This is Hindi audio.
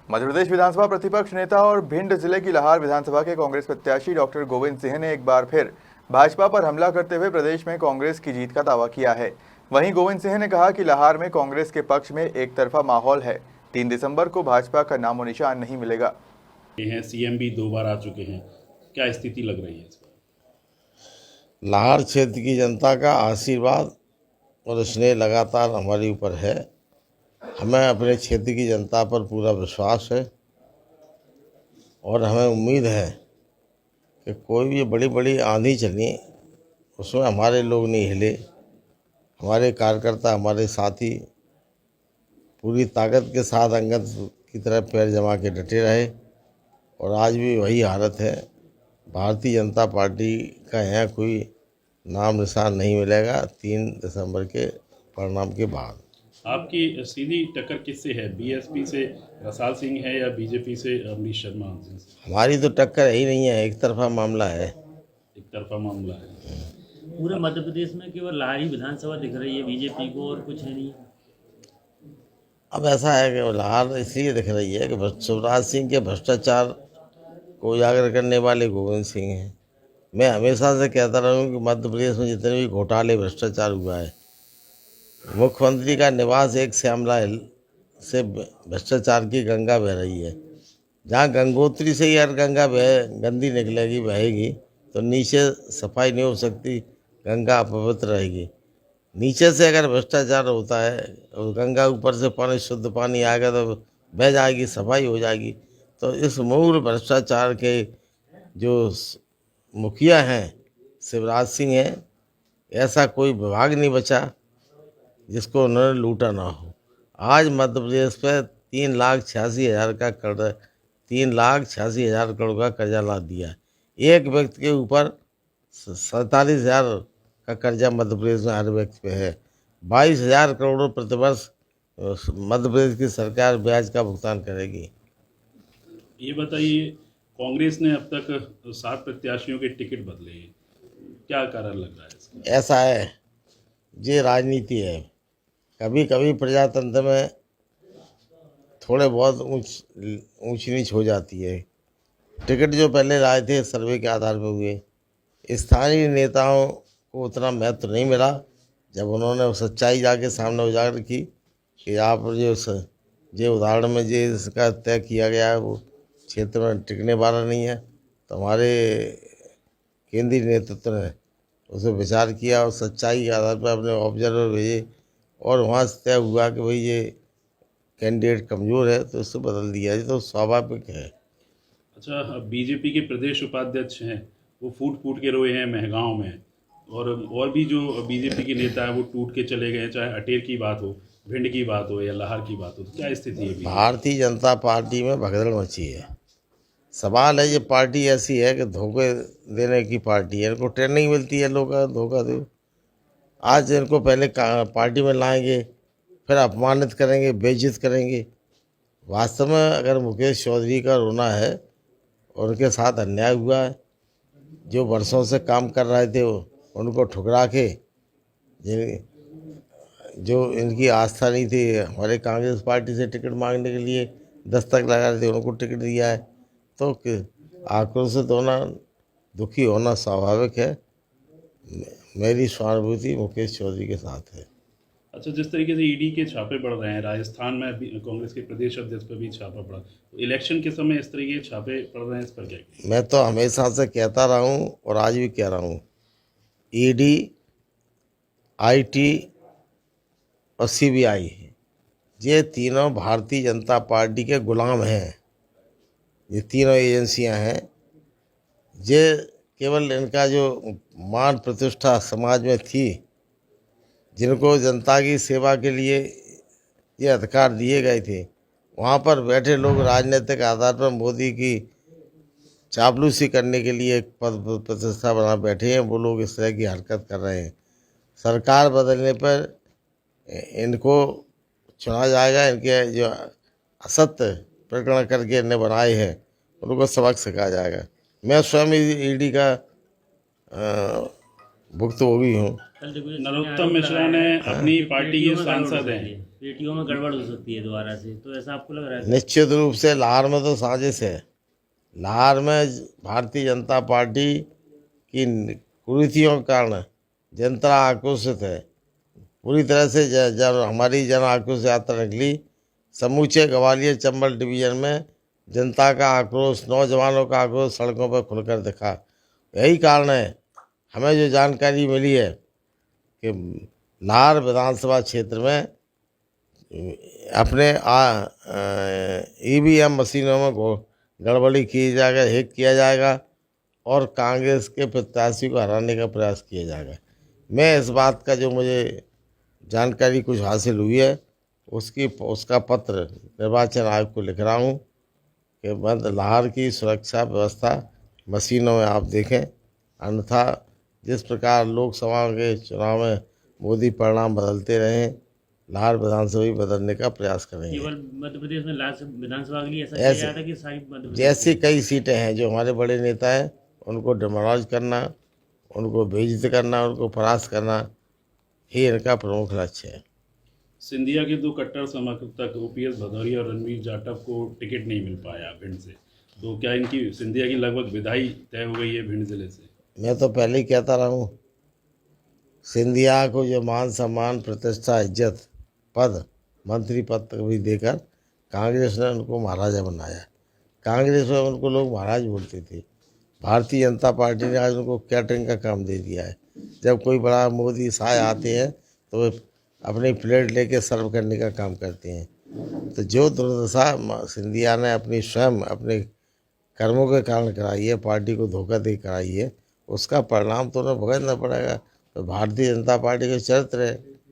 मध्य प्रदेश विधानसभा प्रतिपक्ष नेता और भिंड जिले की लाहार विधानसभा के कांग्रेस प्रत्याशी डॉक्टर गोविंद सिंह ने एक बार फिर भाजपा पर हमला करते हुए प्रदेश में कांग्रेस की जीत का दावा किया है। वहीं गोविंद सिंह ने कहा कि लाहार में कांग्रेस के पक्ष में एक तरफा माहौल है। 3 दिसंबर को भाजपा का नामो निशान नहीं मिलेगा। सीएम भी 2 बार आ चुके हैं, क्या स्थिति लग रही है इस पर? लाहौर क्षेत्र की जनता का आशीर्वाद और स्नेह लगातार हमारे ऊपर है। हमें अपने क्षेत्र की जनता पर पूरा विश्वास है और हमें उम्मीद है कि कोई भी बड़ी बड़ी आंधी चली उसमें हमारे लोग नहीं हिले। हमारे कार्यकर्ता, हमारे साथी पूरी ताकत के साथ अंगद की तरह पैर जमा के डटे रहे और आज भी वही हालत है। भारतीय जनता पार्टी का यहाँ कोई नाम निशान नहीं मिलेगा 3 दिसंबर के परिणाम के बाद। आपकी सीधी टक्कर किससे है? बीएसपी से रसाल सिंह है या बीजेपी से अमरीश शर्मा सिंह से? हमारी तो टक्कर ही नहीं है, एक तरफा मामला है। एक तरफा मामला है। पूरे मध्य प्रदेश में केवल लाहौर विधानसभा दिख रही है बीजेपी को, और कुछ है नहीं। अब ऐसा है कि लाहौर इसलिए दिख रही है कि शिवराज सिंह के भ्रष्टाचार को उजागर करने वाले गोविंद सिंह हैं। मैं हमेशा से कहता रहा हूँ कि मध्य प्रदेश में जितने भी घोटाले भ्रष्टाचार हुआ है, मुख्यमंत्री का निवास एक श्यामला हिल से भ्रष्टाचार की गंगा बह रही है। जहाँ गंगोत्री से ही अगर गंगा गंदी निकलेगी, बहेगी, तो नीचे सफाई नहीं हो सकती, गंगा अपवित्र रहेगी। नीचे से अगर भ्रष्टाचार होता है और गंगा ऊपर से पानी, शुद्ध पानी आएगा तो बह जाएगी, सफाई हो जाएगी। तो इस मूल भ्रष्टाचार के जो मुखिया हैं शिवराज सिंह हैं, ऐसा कोई विभाग नहीं बचा जिसको उन्होंने लूटा ना हो। आज मध्य प्रदेश पर 3,86,000 का कर्जा, 3,86,000 करोड़ का कर्जा ला दिया। एक व्यक्ति के ऊपर 47,000 का कर्जा मध्य प्रदेश में हर व्यक्ति पे है। 22,000 करोड़ प्रतिवर्ष मध्य प्रदेश की सरकार ब्याज का भुगतान करेगी। ये बताइए, कांग्रेस ने अब तक 7 प्रत्याशियों के टिकट बदले हैं, क्या कारण लग रहा है इसका? ऐसा है, ये राजनीति है। कभी कभी प्रजातंत्र में थोड़े बहुत ऊंच नीच हो जाती है। टिकट जो पहले लाए थे सर्वे के आधार पर हुए, स्थानीय नेताओं को उतना महत्व नहीं मिला। जब उन्होंने सच्चाई जाके सामने उजागर की कि आप जो उदाहरण में जो इसका तय किया गया है वो क्षेत्र में टिकने वाला नहीं है, तो हमारे केंद्रीय नेतृत्व ने उसे विचार किया और सच्चाई के आधार पर अपने ऑब्जर्वर भेजे और वहाँ से तय हुआ कि भाई ये कैंडिडेट कमज़ोर है, तो उससे बदल दिया। ये तो स्वाभाविक है। अच्छा, बीजेपी के प्रदेश उपाध्यक्ष हैं, वो फूट फूट के रोए हैं महगांव में, और भी जो बीजेपी के नेता हैं वो टूट के चले गए, चाहे अटेर की बात हो, भिंड की बात हो या लाहौर की बात हो। तो क्या स्थिति है? भारतीय जनता पार्टी में भगदड़ मची है। सवाल है, ये पार्टी ऐसी है कि धोखे देने की पार्टी है। इनको ट्रेनिंग मिलती है, लोग धोखा दो। आज इनको पहले पार्टी में लाएंगे, फिर अपमानित करेंगे, बेइज्जत करेंगे। वास्तव में अगर मुकेश चौधरी का रोना है और उनके साथ अन्याय हुआ है, जो वर्षों से काम कर रहे थे उनको ठुकरा के, जो इनकी आस्था नहीं थी, हमारे कांग्रेस पार्टी से टिकट मांगने के लिए दस्तक लगा रहे थे, उनको टिकट दिया है। तो आक्रोशित होना, दुखी होना स्वाभाविक है। मेरी सहानुभूति मुकेश चौधरी के साथ है। अच्छा, जिस तरीके से ईडी के छापे पड़ रहे हैं, राजस्थान में भी कांग्रेस के प्रदेश अध्यक्ष पर भी छापा पड़ा, तो इलेक्शन के समय इस तरीके के छापे पड़ रहे हैं, इस पर क्या? मैं तो हमेशा से कहता रहा हूँ और आज भी कह रहा हूँ, ईडी, आईटी और सीबीआई, ये तीनों भारतीय जनता पार्टी के गुलाम हैं। ये तीनों एजेंसियां हैं, ये केवल इनका जो मान प्रतिष्ठा समाज में थी, जिनको जनता की सेवा के लिए ये अधिकार दिए गए थे, वहाँ पर बैठे लोग राजनीतिक आधार पर मोदी की चापलूसी करने के लिए एक पद प्रतिष्ठा बना बैठे हैं। वो लोग इस तरह की हरकत कर रहे हैं। सरकार बदलने पर इनको चुना जाएगा। इनके जो असत्य प्रकरण करके इन्हें बनाए हैं उनको सबक सिखाया जाएगा। मैं स्वयं ईडी का भुक्तभोगी हूँ। नरोत्तम मिश्रा ने अपनी पार्टी के सांसद हैं, पेटियों में गड़बड़ हो सकती है दोबारा से, तो ऐसा आपको लग रहा है? निश्चित रूप से लाहौर में तो साजिश है। लाहौर में भारतीय जनता पार्टी की कुरीतियों के कारण जनता आक्रोशित है पूरी तरह से। जब हमारी जन आक्रोश यात्रा निकली, समूचे ग्वालियर चंबल डिवीज़न में जनता का आक्रोश, नौजवानों का आक्रोश सड़कों पर खुलकर दिखा। यही कारण है, हमें जो जानकारी मिली है कि लाहौर विधानसभा क्षेत्र में अपने ईवीएम मशीनों में गड़बड़ी की जाएगा, हैक किया जाएगा और कांग्रेस के प्रत्याशी को हराने का प्रयास किया जाएगा। मैं इस बात का जो मुझे जानकारी कुछ हासिल हुई है उसका पत्र निर्वाचन आयोग को लिख रहा हूँ कि बंद लाहौर की सुरक्षा व्यवस्था मशीनों में आप देखें, अन्यथा जिस प्रकार लोकसभा के चुनाव में मोदी परिणाम बदलते रहे हैं, लाहौर विधानसभा भी बदलने का प्रयास करेंगे। केवल मध्य प्रदेश में लाहौर विधानसभा के लिए ऐसा किया जा रहा है कि सारी मध्य प्रदेश जैसी कई सीटें हैं जो हमारे बड़े नेता हैं, उनको डिमोलाइज करना, उनको बेइज्जत करना, उनको परास्त करना ही इनका प्रमुख लक्ष्य है। सिंधिया के दो कट्टर समर्थक ओपीएस भदौरिया और रणवीर जाटव को टिकट नहीं मिल पाया भिंड से, तो क्या इनकी सिंधिया की लगभग विदाई तय हो गई है भिंड जिले से? मैं तो पहले ही कहता रहा हूँ, सिंधिया को जो मान सम्मान, प्रतिष्ठा, इज्जत, पद, मंत्री पद तक भी देकर कांग्रेस ने उनको महाराजा बनाया। कांग्रेस में उनको लोग महाराज बोलते थे। भारतीय जनता पार्टी ने आज उनको कैटरिंग का काम दे दिया है। जब कोई बड़ा मोदी शाह आते हैं तो वे अपनी प्लेट लेके सर्व करने का काम करते हैं। तो जो दुर्दशा सिंधिया ने अपनी स्वयं अपने कर्मों के कारण कराई है, पार्टी को धोखा दे कराई है, उसका परिणाम तो उन्हें भुगतना पड़ेगा। तो भारतीय जनता पार्टी के चरित्र है